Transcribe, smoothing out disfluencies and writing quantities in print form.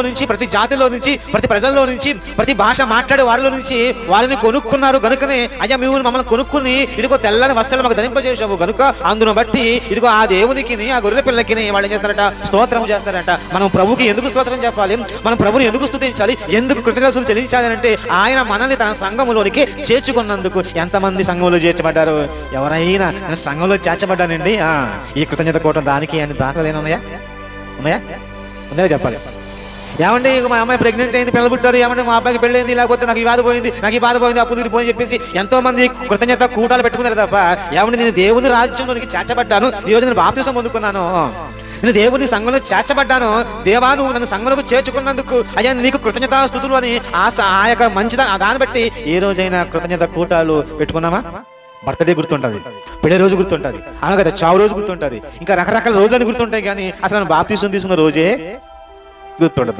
నుంచి, ప్రతి జాతిలో నుంచి, ప్రతి ప్రజల్లో నుంచి, ప్రతి భాష మాట్లాడే వారిలో నుంచి వారిని కొనుక్కున్నారు గనుకనే, అయ్యా మేము మమ్మల్ని కొనుక్కుని ఇదిగో తెల్లని వస్త్రాలు మాకు ధరింపజేసావు గనుక అందును బట్టి ఇదిగో ఆ దేవునికి, ఆ గొర్రెల పిల్లకి వాళ్ళు ఏం చేస్తారట, స్తోత్రం చేస్తారంట. మనం ప్రభుకి ఎందుకు స్తోత్రం చెప్పాలి, మనం ప్రభుని ఎందుకు స్తుతించాలి, ఎందుకు కృతజ్ఞతలు చెల్లించాలి అంటే ఆయన మనల్ని తన సంఘములోనికి చేర్చుకున్నందుకు. ఎంతమంది సంఘంలో చేర్చబడ్డారు? ఎవరైనా సంఘంలో చేర్చబడ్డానండి, ఈ కృతజ్ఞత కోవటం దానికి అని దాంట్లో ఉన్నాయా? ఉందా చెప్పాలి. ఏమంటే మా అమ్మాయి ప్రెగ్నెంట్ అయింది, పిల్లలు పుట్టారు, ఏమంటే మా అబ్బాయికి పెళ్ళైంది, లేకపోతే నాకు ఈ బాధ పోయింది, నాకు ఈ బాధ పోయింది, అప్పు తిరిగిపోయింది చెప్పేసి ఎంతో మంది కృతజ్ఞత కూటాలు పెట్టుకున్నారు తప్ప, ఏమంటే నేను దేవుని రాజ్యంలోనికి చేర్చబడ్డాను, ఈ రోజు నేను బాప్తిసం పొందుకున్నాను, నేను దేవుని సంఘంలో చేర్చబడ్డాను, దేవా నువ్వు నన్ను సంఘంలోకి చేర్చుకున్నందుకు అయ్యా నీకు కృతజ్ఞతాస్తుతులు అని ఆ యొక్క మంచిదా దాన్ని బట్టి ఏ రోజైనా కృతజ్ఞత కూటాలు పెట్టుకున్నామా? బర్త్డే గుర్తుంటుంది, పెళ్లి రోజు గుర్తుంటుంది, అలాగే చావు రోజు గుర్తుంటుంది, ఇంకా రకరకాల రోజులని గుర్తుంటాయి, కానీ అసలు బాప్తిసం తీసుకున్న రోజే గుర్తుండదు.